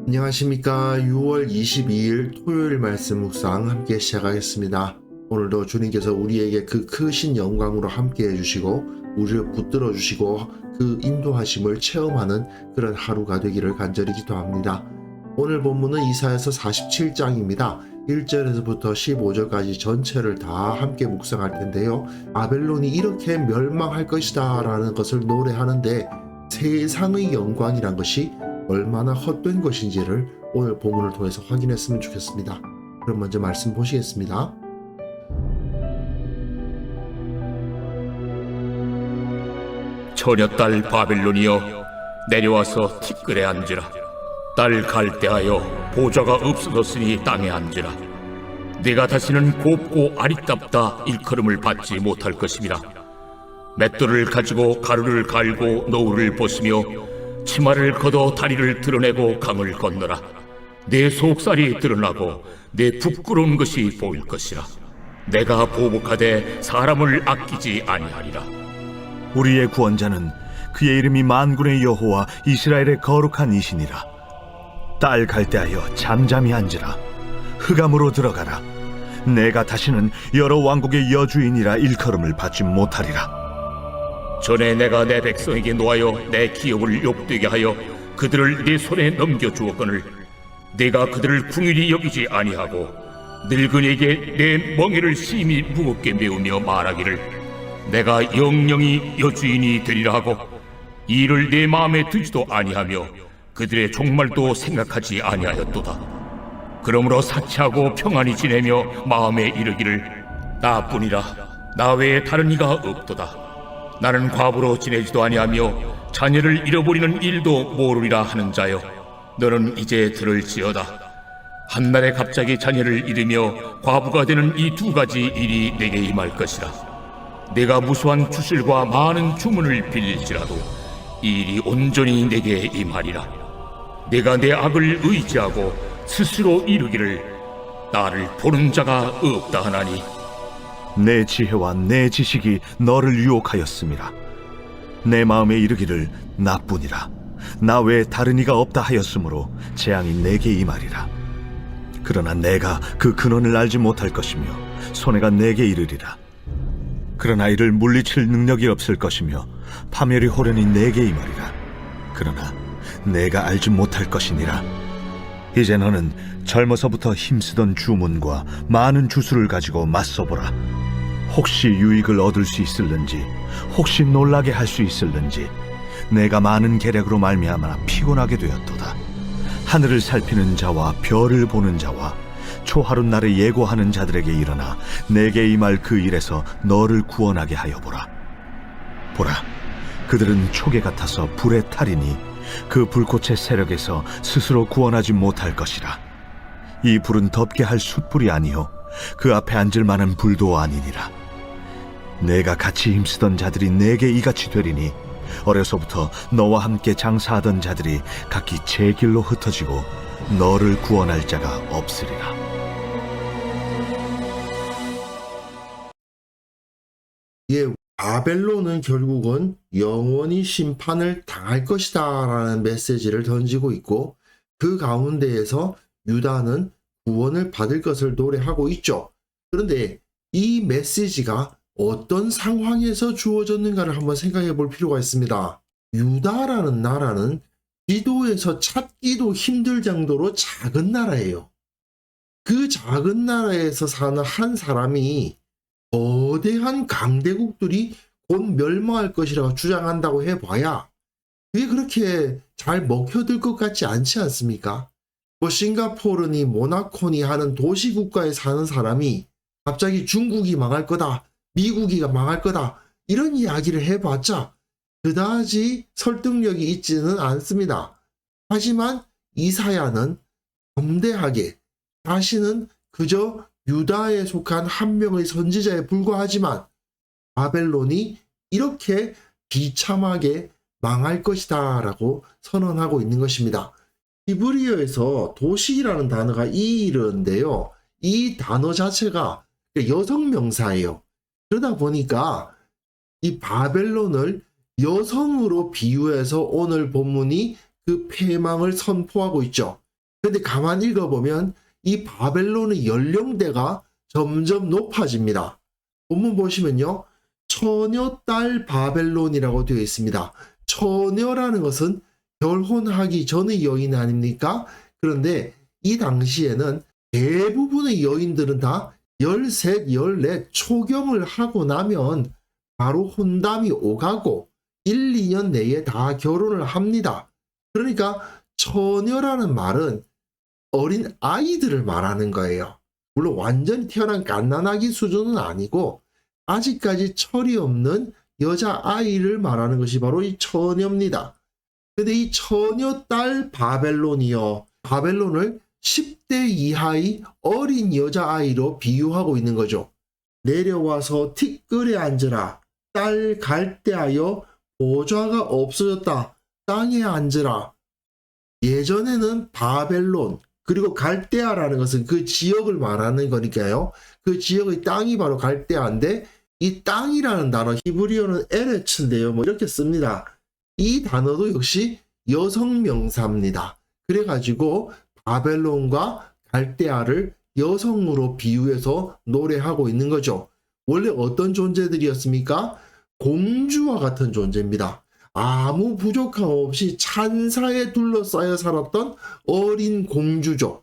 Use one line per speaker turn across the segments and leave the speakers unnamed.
안녕하십니까. 6월 22일 토요일 말씀 묵상 함께 시작하겠습니다. 오늘도 주님께서 우리에게 그 크신 영광으로 함께 해주시고 우리를 붙들어 주시고 그 인도하심을 체험하는 그런 하루가 되기를 간절히 기도합니다. 오늘 본문은 이사야서 47장입니다. 1절에서부터 15절까지 전체를 다 함께 묵상할 텐데요. 바벨론이 이렇게 멸망할 것이다 라는 것을 노래하는데 세상의 영광이란 것이 얼마나 헛된 것인지를 오늘 본문을 통해서 확인했으면 좋겠습니다. 그럼 먼저 말씀 보시겠습니다.
처녀딸 바벨론이여 내려와서 티끌에 앉으라. 딸 갈대하여 보좌가 없어졌으니 땅에 앉으라. 네가 다시는 곱고 아리답다 일컬음을 받지 못할 것임이라. 맷돌을 가지고 가루를 갈고 노울을 벗으며 치마를 걷어 다리를 드러내고 강을 건너라. 내 속살이 드러나고 내 부끄러운 것이 보일 것이라. 내가 보복하되 사람을 아끼지 아니하리라.
우리의 구원자는 그의 이름이 만군의 여호와 이스라엘의 거룩한 이시니라. 딸 갈대하여 잠잠히 앉으라. 흑암으로 들어가라. 내가 다시는 여러 왕국의 여주인이라 일컬음을 받지 못하리라.
전에 내가 내 백성에게 노하여 내 기업을 욕되게 하여 그들을 네 손에 넘겨주었거늘 내가 그들을 궁일이 여기지 아니하고 늙은이에게 내 멍에를 심히 무겁게 메우며 말하기를 내가 영영이 여주인이 되리라 하고 이 일을 내 마음에 두지도 아니하며 그들의 종말도 생각하지 아니하였도다. 그러므로 사치하고 평안히 지내며 마음에 이르기를 나뿐이라 나 외에 다른 이가 없도다. 나는 과부로 지내지도 아니하며 자녀를 잃어버리는 일도 모르리라 하는 자여, 너는 이제 들을지어다. 한날에 갑자기 자녀를 잃으며 과부가 되는 이 두 가지 일이 내게 임할 것이라. 내가 무수한 주술과 많은 주문을 빌릴지라도 이 일이 온전히 내게 임하리라. 내가 내 악을 의지하고 스스로 이루기를 나를 보는 자가 없다 하나니
내 지혜와 내 지식이 너를 유혹하였음이라. 내 마음에 이르기를 나뿐이라 나 외에 다른 이가 없다 하였으므로 재앙이 내게 임하리라. 그러나 내가 그 근원을 알지 못할 것이며 손해가 내게 이르리라. 그러나 이를 물리칠 능력이 없을 것이며 파멸이 호련히 내게 임하리라. 그러나 내가 알지 못할 것이니라. 이제 너는 젊어서부터 힘쓰던 주문과 많은 주술을 가지고 맞서보라. 혹시 유익을 얻을 수 있을는지, 혹시 놀라게 할 수 있을는지. 내가 많은 계략으로 말미암아 피곤하게 되었도다. 하늘을 살피는 자와 별을 보는 자와 초하룻날에 예고하는 자들에게 일어나 내게 임할 그 일에서 너를 구원하게 하여 보라. 보라, 그들은 초계 같아서 불에 타리니 그 불꽃의 세력에서 스스로 구원하지 못할 것이라. 이 불은 덮게 할 숯불이 아니요 그 앞에 앉을 만한 불도 아니니라. 내가 같이 힘쓰던 자들이 내게 이같이 되리니 어려서부터 너와 함께 장사하던 자들이 각기 제 길로 흩어지고 너를 구원할 자가 없으리라.
예, 바벨론은 결국은 영원히 심판을 당할 것이다 라는 메시지를 던지고 있고 그 가운데에서 유다는 구원을 받을 것을 노래하고 있죠. 그런데 이 메시지가 어떤 상황에서 주어졌는가를 한번 생각해 볼 필요가 있습니다. 유다라는 나라는 지도에서 찾기도 힘들 정도로 작은 나라예요. 그 작은 나라에서 사는 한 사람이 거대한 강대국들이 곧 멸망할 것이라고 주장한다고 해봐야 그게 그렇게 잘 먹혀들 것 같지 않지 않습니까? 뭐 싱가포르니 모나코니 하는 도시국가에 사는 사람이 갑자기 중국이 망할 거다, 미국이 망할 거다 이런 이야기를 해봤자 그다지 설득력이 있지는 않습니다. 하지만 이사야는 담대하게 자신은 그저 유다에 속한 한 명의 선지자에 불과하지만 바벨론이 이렇게 비참하게 망할 것이다 라고 선언하고 있는 것입니다. 히브리어에서 도시라는 단어가 이르인데요. 이 단어 자체가 여성 명사예요. 그러다 보니까 이 바벨론을 여성으로 비유해서 오늘 본문이 그 패망을 선포하고 있죠. 근데 가만히 읽어보면 이 바벨론의 연령대가 점점 높아집니다. 본문 보시면요. 처녀 딸 바벨론이라고 되어 있습니다. 처녀라는 것은 결혼하기 전의 여인 아닙니까? 그런데 이 당시에는 대부분의 여인들은 다 13, 14 초경을 하고 나면 바로 혼담이 오가고 1, 2년 내에 다 결혼을 합니다. 그러니까 처녀라는 말은 어린 아이들을 말하는 거예요. 물론 완전히 태어난 갓난아기 수준은 아니고 아직까지 철이 없는 여자아이를 말하는 것이 바로 이 처녀입니다. 근데 이 처녀 딸 바벨론이요. 바벨론을 10대 이하의 어린 여자아이로 비유하고 있는 거죠. 내려와서 티끌에 앉으라. 딸 갈대하여 보좌가 없어졌다. 땅에 앉으라. 예전에는 바벨론 그리고 갈대아라는 것은 그 지역을 말하는 거니까요. 그 지역의 땅이 바로 갈대아인데 이 땅이라는 단어 히브리어는 에레츠인데요. 뭐 이렇게 씁니다. 이 단어도 역시 여성 명사입니다. 그래가지고 바벨론과 갈대아를 여성으로 비유해서 노래하고 있는 거죠. 원래 어떤 존재들이었습니까? 공주와 같은 존재입니다. 아무 부족함 없이 찬사에 둘러싸여 살았던 어린 공주죠.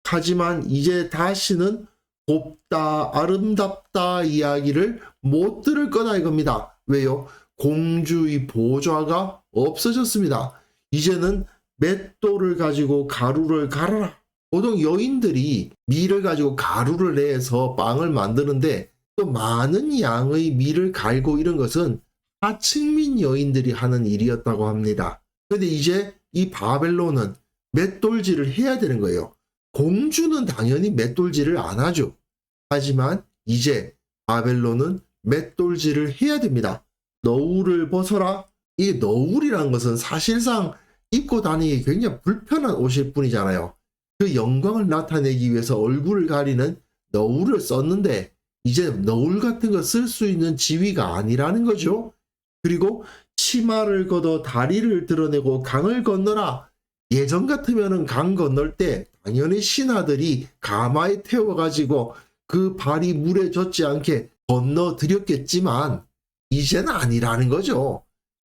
하지만 이제 다시는 곱다, 아름답다 이야기를 못 들을 거다 이겁니다. 왜요? 공주의 보좌가 없어졌습니다. 이제는 맷돌을 가지고 가루를 갈아라. 보통 여인들이 밀을 가지고 가루를 내서 빵을 만드는데 또 많은 양의 밀을 갈고 이런 것은 하층민 여인들이 하는 일이었다고 합니다. 근데 이제 이 바벨론은 맷돌질을 해야 되는 거예요. 공주는 당연히 맷돌질을 안 하죠. 하지만 이제 바벨론은 맷돌질을 해야 됩니다. 너울을 벗어라. 이 너울이라는 것은 사실상 입고 다니기 굉장히 불편한 옷일 뿐이잖아요. 그 영광을 나타내기 위해서 얼굴을 가리는 너울을 썼는데 이제 너울 같은 거 쓸 수 있는 지위가 아니라는 거죠. 그리고 치마를 걷어 다리를 드러내고 강을 건너라. 예전 같으면은 강 건널 때 당연히 신하들이 가마에 태워가지고 그 발이 물에 젖지 않게 건너드렸겠지만 이제는 아니라는 거죠.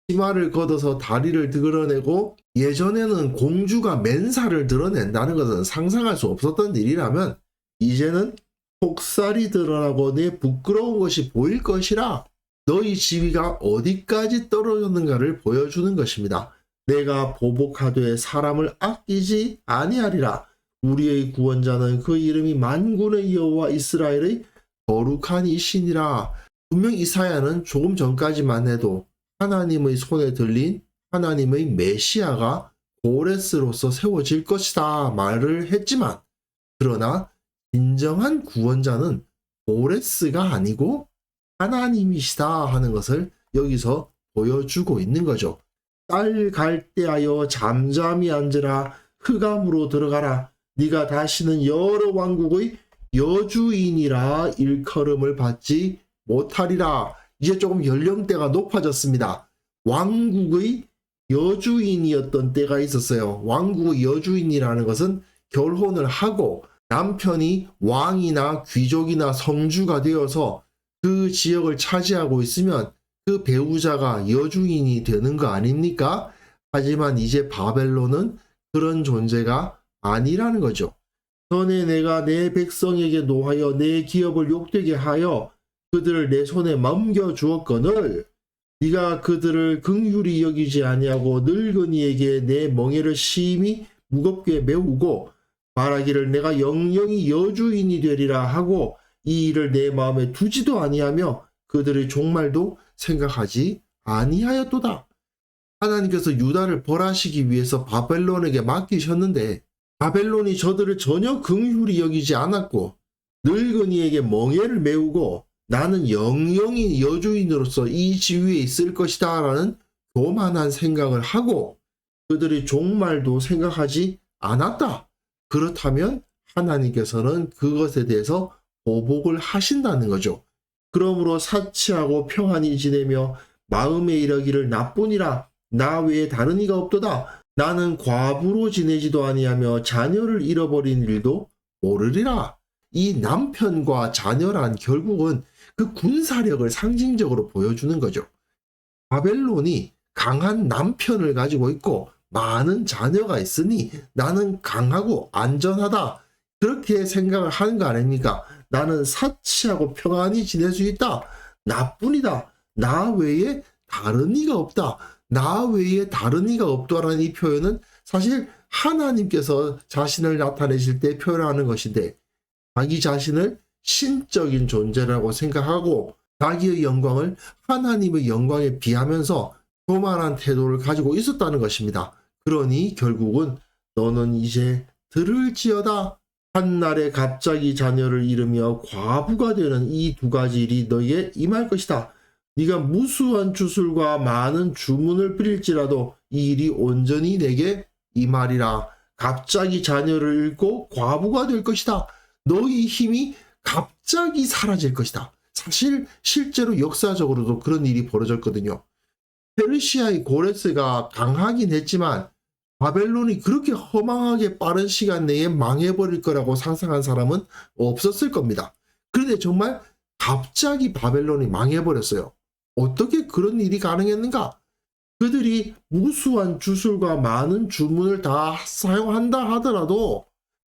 치마를 걷어서 다리를 드러내고 예전에는 공주가 맨살을 드러낸다는 것은 상상할 수 없었던 일이라면 이제는 폭살이 드러나고 내 부끄러운 것이 보일 것이라 너희 지위가 어디까지 떨어졌는가를 보여주는 것입니다. 내가 보복하되 사람을 아끼지 아니하리라. 우리의 구원자는 그 이름이 만군의 여호와 이스라엘의 거룩한 이신이라. 분명 이사야는 조금 전까지만 해도 하나님의 손에 들린 하나님의 메시아가 고레스로서 세워질 것이다 말을 했지만 그러나 진정한 구원자는 고레스가 아니고 하나님이시다 하는 것을 여기서 보여주고 있는 거죠. 딸 갈대하여 잠잠히 앉으라. 흑암으로 들어가라. 네가 다시는 여러 왕국의 여주인이라 일컬음을 받지 못하리라. 이제 조금 연령대가 높아졌습니다. 왕국의 여주인이었던 때가 있었어요. 왕국의 여주인이라는 것은 결혼을 하고 남편이 왕이나 귀족이나 성주가 되어서 그 지역을 차지하고 있으면 그 배우자가 여주인이 되는 거 아닙니까? 하지만 이제 바벨론은 그런 존재가 아니라는 거죠. 전에 내가 내 백성에게 노하여 내 기업을 욕되게 하여 그들을 내 손에 넘겨 주었거늘 네가 그들을 긍휼히 여기지 아니하고 늙은이에게 내 멍에를 심히 무겁게 메우고 말하기를 내가 영영이 여주인이 되리라 하고 이 일을 내 마음에 두지도 아니하며 그들의 종말도 생각하지 아니하였도다. 하나님께서 유다를 벌하시기 위해서 바벨론에게 맡기셨는데 바벨론이 저들을 전혀 긍휼히 여기지 않았고 늙은이에게 멍에를 메우고 나는 영영이 여주인으로서 이 지위에 있을 것이다 라는 교만한 생각을 하고 그들의 종말도 생각하지 않았다. 그렇다면 하나님께서는 그것에 대해서 보복을 하신다는 거죠. 그러므로 사치하고 평안히 지내며 마음에 이르기를 나뿐이라 나 외에 다른 이가 없도다. 나는 과부로 지내지도 아니하며 자녀를 잃어버린 일도 모르리라. 이 남편과 자녀란 결국은 그 군사력을 상징적으로 보여주는 거죠. 바벨론이 강한 남편을 가지고 있고 많은 자녀가 있으니 나는 강하고 안전하다. 그렇게 생각을 하는 거 아닙니까? 나는 사치하고 평안히 지낼 수 있다. 나뿐이다. 나 외에 다른 이가 없다. 나 외에 다른 이가 없다라는 이 표현은 사실 하나님께서 자신을 나타내실 때 표현하는 것인데, 자기 자신을 신적인 존재라고 생각하고 자기의 영광을 하나님의 영광에 비하면서 교만한 태도를 가지고 있었다는 것입니다. 그러니 결국은 너는 이제 들을지어다. 한날에 갑자기 자녀를 잃으며 과부가 되는 이 두 가지 일이 너에게 임할 것이다. 네가 무수한 주술과 많은 주문을 부릴지라도 이 일이 온전히 내게 임하리라. 갑자기 자녀를 잃고 과부가 될 것이다. 너희 힘이 갑자기 사라질 것이다. 사실 실제로 역사적으로도 그런 일이 벌어졌거든요. 페르시아의 고레스가 강하긴 했지만 바벨론이 그렇게 허망하게 빠른 시간 내에 망해버릴 거라고 상상한 사람은 없었을 겁니다. 그런데 정말 갑자기 바벨론이 망해버렸어요. 어떻게 그런 일이 가능했는가? 그들이 무수한 주술과 많은 주문을 다 사용한다 하더라도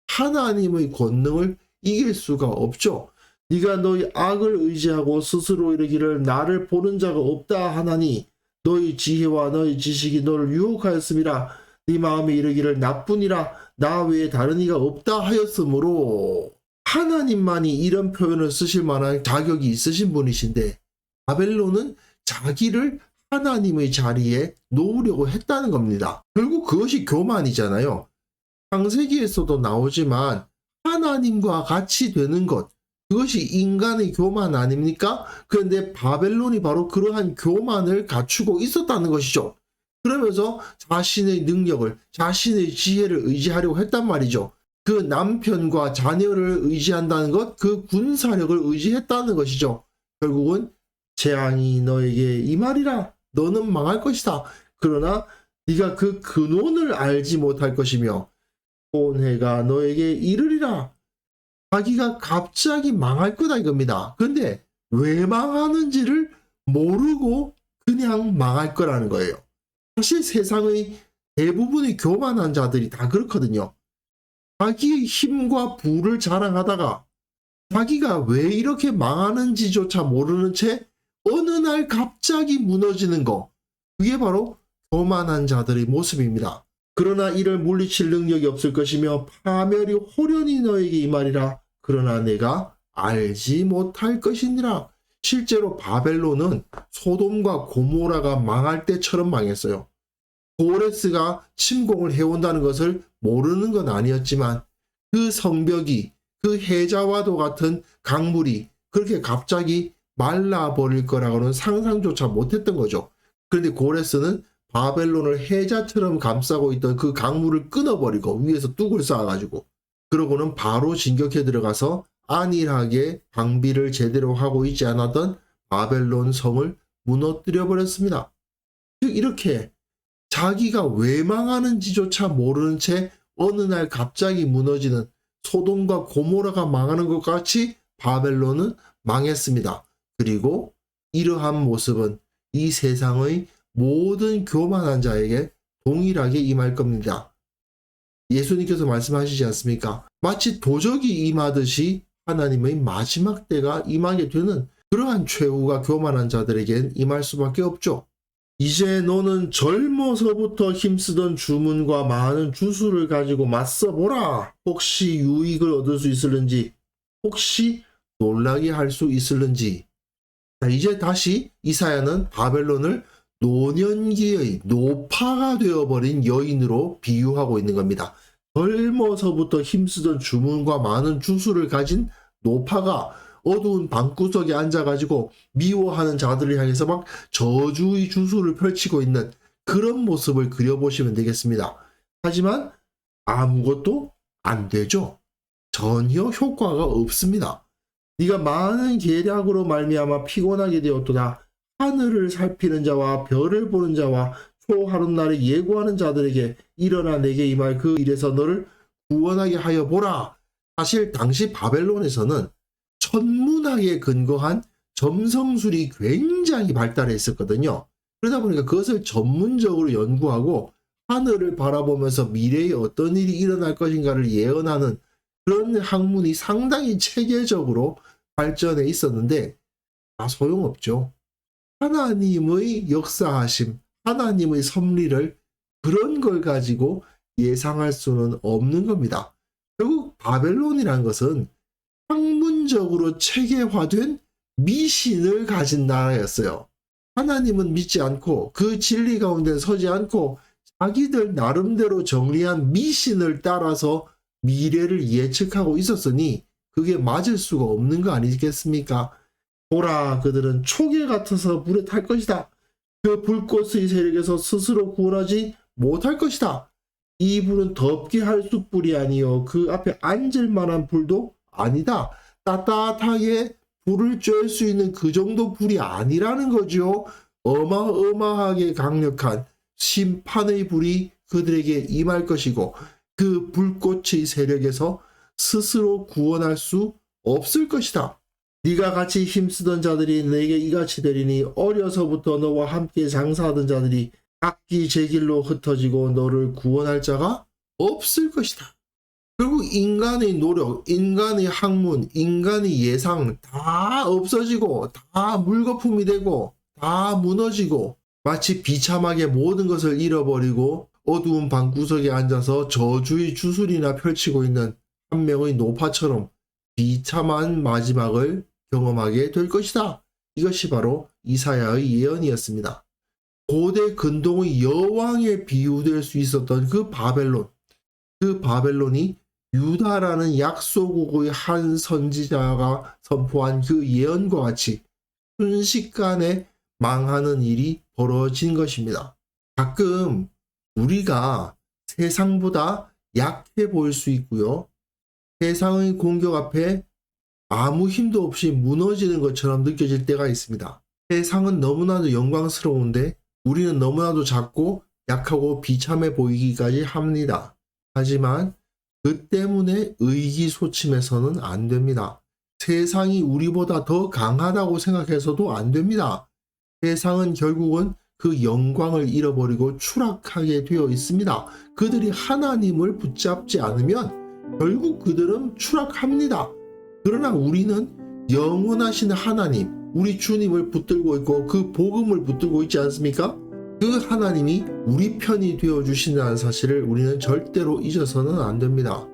하나님의 권능을 이길 수가 없죠. 네가 너희 악을 의지하고 스스로 이르기를 나를 보는 자가 없다 하나니 너희 지혜와 너희 지식이 너를 유혹하였음이라. 네 마음에 이르기를 나뿐이라 나 외에 다른 이가 없다 하였으므로, 하나님만이 이런 표현을 쓰실 만한 자격이 있으신 분이신데 바벨론은 자기를 하나님의 자리에 놓으려고 했다는 겁니다. 결국 그것이 교만이잖아요. 창세기에서도 나오지만 하나님과 같이 되는 것, 그것이 인간의 교만 아닙니까? 그런데 바벨론이 바로 그러한 교만을 갖추고 있었다는 것이죠. 그러면서 자신의 능력을, 자신의 지혜를 의지하려고 했단 말이죠. 그 남편과 자녀를 의지한다는 것, 그 군사력을 의지했다는 것이죠. 결국은 재앙이 너에게 임하리라. 너는 망할 것이다. 그러나 네가 그 근원을 알지 못할 것이며 혼해가 너에게 이르리라. 자기가 갑자기 망할 거다 이겁니다. 그런데 왜 망하는지를 모르고 그냥 망할 거라는 거예요. 사실 세상의 대부분의 교만한 자들이 다 그렇거든요. 자기의 힘과 부를 자랑하다가 자기가 왜 이렇게 망하는지조차 모르는 채 어느 날 갑자기 무너지는 거, 그게 바로 교만한 자들의 모습입니다. 그러나 이를 물리칠 능력이 없을 것이며 파멸이 호련히 너에게 임하리라. 그러나 내가 알지 못할 것이니라. 실제로 바벨론은 소돔과 고모라가 망할 때처럼 망했어요. 고레스가 침공을 해온다는 것을 모르는 건 아니었지만 그 성벽이, 그 해자와도 같은 강물이 그렇게 갑자기 말라버릴 거라고는 상상조차 못했던 거죠. 그런데 고레스는 바벨론을 해자처럼 감싸고 있던 그 강물을 끊어버리고 위에서 뚝을 쌓아가지고, 그러고는 바로 진격해 들어가서 안일하게 방비를 제대로 하고 있지 않았던 바벨론 성을 무너뜨려 버렸습니다. 즉 이렇게 자기가 왜 망하는지조차 모르는 채 어느 날 갑자기 무너지는 소돔과 고모라가 망하는 것 같이 바벨론은 망했습니다. 그리고 이러한 모습은 이 세상의 모든 교만한 자에게 동일하게 임할 겁니다. 예수님께서 말씀하시지 않습니까? 마치 도적이 임하듯이 하나님의 마지막 때가 임하게 되는 그러한 최후가 교만한 자들에겐 임할 수밖에 없죠. 이제 너는 젊어서부터 힘쓰던 주문과 많은 주술을 가지고 맞서보라. 혹시 유익을 얻을 수 있을는지, 혹시 놀라게 할 수 있을는지. 자, 이제 다시 이사야는 바벨론을 노년기의 노파가 되어버린 여인으로 비유하고 있는 겁니다. 젊어서부터 힘쓰던 주문과 많은 주술을 가진 노파가 어두운 방구석에 앉아가지고 미워하는 자들을 향해서 막 저주의 주술을 펼치고 있는 그런 모습을 그려보시면 되겠습니다. 하지만 아무것도 안 되죠. 전혀 효과가 없습니다. 네가 많은 계략으로 말미암아 피곤하게 되었도다. 하늘을 살피는 자와 별을 보는 자와 초하룻날에 예고하는 자들에게 일어나 내게 임할 그 일에서 너를 구원하게 하여 보라. 사실 당시 바벨론에서는 천문학에 근거한 점성술이 굉장히 발달해 있었거든요. 그러다 보니까 그것을 전문적으로 연구하고 하늘을 바라보면서 미래에 어떤 일이 일어날 것인가를 예언하는 그런 학문이 상당히 체계적으로 발전해 있었는데 다 소용없죠. 하나님의 역사하심, 하나님의 섭리를 그런 걸 가지고 예상할 수는 없는 겁니다. 결국 바벨론이라는 것은 학문적으로 체계화된 미신을 가진 나라였어요. 하나님은 믿지 않고 그 진리 가운데 서지 않고 자기들 나름대로 정리한 미신을 따라서 미래를 예측하고 있었으니 그게 맞을 수가 없는 거 아니겠습니까? 보라, 그들은 초계 같아서 불에 탈 것이다. 그 불꽃의 세력에서 스스로 구원하지 못할 것이다. 이 불은 덥게 할 숯불이 아니요 그 앞에 앉을 만한 불도 아니다. 따뜻하게 불을 쬐을 수 있는 그 정도 불이 아니라는 거죠. 어마어마하게 강력한 심판의 불이 그들에게 임할 것이고 그 불꽃의 세력에서 스스로 구원할 수 없을 것이다. 네가 같이 힘쓰던 자들이 내게 이같이 되리니 어려서부터 너와 함께 장사하던 자들이 각기 제 길로 흩어지고 너를 구원할 자가 없을 것이다. 결국 인간의 노력, 인간의 학문, 인간의 예상 다 없어지고 다 물거품이 되고 다 무너지고 마치 비참하게 모든 것을 잃어버리고 어두운 방구석에 앉아서 저주의 주술이나 펼치고 있는 한 명의 노파처럼 비참한 마지막을 경험하게 될 것이다. 이것이 바로 이사야의 예언이었습니다. 고대 근동의 여왕에 비유될 수 있었던 그 바벨론, 그 바벨론이 유다라는 약소국의 한 선지자가 선포한 그 예언과 같이 순식간에 망하는 일이 벌어진 것입니다. 가끔 우리가 세상보다 약해 보일 수 있고요. 세상의 공격 앞에 아무 힘도 없이 무너지는 것처럼 느껴질 때가 있습니다. 세상은 너무나도 영광스러운데 우리는 너무나도 작고 약하고 비참해 보이기까지 합니다. 하지만 그 때문에 의기소침해서는 안 됩니다. 세상이 우리보다 더 강하다고 생각해서도 안 됩니다. 세상은 결국은 그 영광을 잃어버리고 추락하게 되어 있습니다. 그들이 하나님을 붙잡지 않으면 결국 그들은 추락합니다. 그러나 우리는 영원하신 하나님, 우리 주님을 붙들고 있고 그 복음을 붙들고 있지 않습니까? 그 하나님이 우리 편이 되어 주신다는 사실을 우리는 절대로 잊어서는 안 됩니다.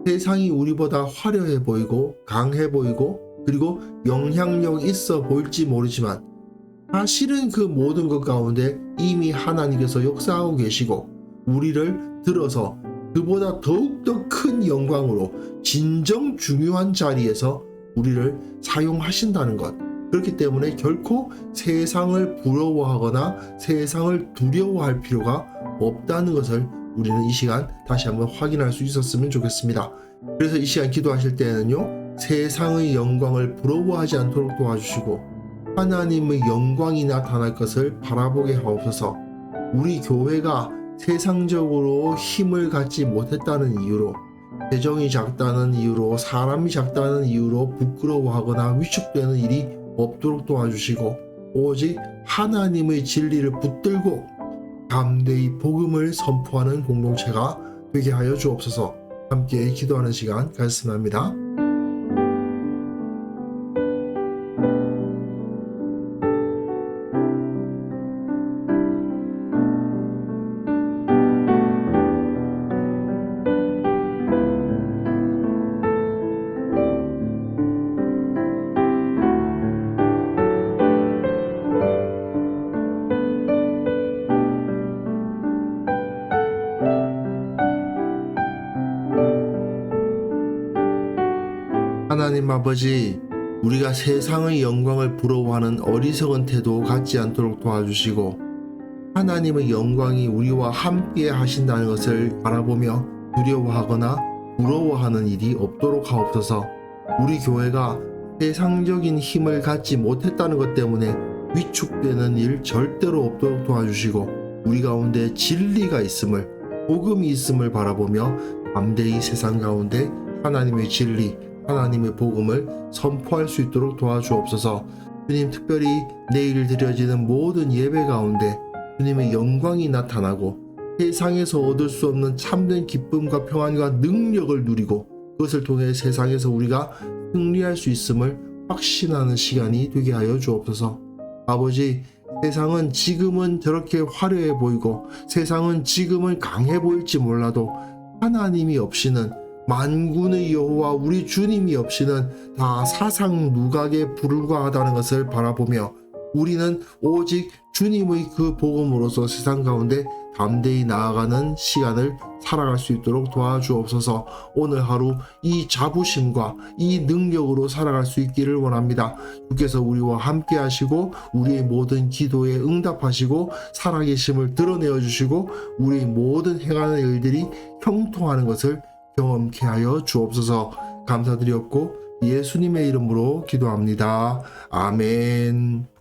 세상이 우리보다 화려해 보이고 강해 보이고 그리고 영향력 있어 보일지 모르지만 사실은 그 모든 것 가운데 이미 하나님께서 역사하고 계시고 우리를 들어서 그보다 더욱더 큰 영광으로 진정 중요한 자리에서 우리를 사용하신다는 것. 그렇기 때문에 결코 세상을 부러워하거나 세상을 두려워할 필요가 없다는 것을 우리는 이 시간 다시 한번 확인할 수 있었으면 좋겠습니다. 그래서 이 시간 기도하실 때에는요, 세상의 영광을 부러워하지 않도록 도와주시고 하나님의 영광이 나타날 것을 바라보게 하옵소서. 우리 교회가 세상적으로 힘을 갖지 못했다는 이유로, 재정이 작다는 이유로, 사람이 작다는 이유로 부끄러워하거나 위축되는 일이 없도록 도와주시고 오직 하나님의 진리를 붙들고 담대히 복음을 선포하는 공동체가 되게 하여 주옵소서. 함께 기도하는 시간 갖습니다. 하나님 아버지, 우리가 세상의 영광을 부러워하는 어리석은 태도 갖지 않도록 도와주시고 하나님의 영광이 우리와 함께 하신다는 것을 바라보며 두려워하거나 부러워하는 일이 없도록 하옵소서. 우리 교회가 세상적인 힘을 갖지 못했다는 것 때문에 위축되는 일 절대로 없도록 도와주시고 우리 가운데 진리가 있음을, 복음이 있음을 바라보며 담대히 세상 가운데 하나님의 진리, 하나님의 복음을 선포할 수 있도록 도와주옵소서. 주님, 특별히 내일 드려지는 모든 예배 가운데 주님의 영광이 나타나고 세상에서 얻을 수 없는 참된 기쁨과 평안과 능력을 누리고 그것을 통해 세상에서 우리가 승리할 수 있음을 확신하는 시간이 되게 하여 주옵소서. 아버지, 세상은 지금은 저렇게 화려해 보이고 세상은 지금은 강해 보일지 몰라도 하나님이 없이는, 만군의 여호와 우리 주님이 없이는 다 사상 누각에 불과하다는 것을 바라보며 우리는 오직 주님의 그 복음으로서 세상 가운데 담대히 나아가는 시간을 살아갈 수 있도록 도와주옵소서. 오늘 하루 이 자부심과 이 능력으로 살아갈 수 있기를 원합니다. 주께서 우리와 함께 하시고 우리의 모든 기도에 응답하시고 살아계심을 드러내어 주시고 우리의 모든 행하는 일들이 형통하는 것을 경험케 하여 주옵소서. 감사드렸고 예수님의 이름으로 기도합니다. 아멘.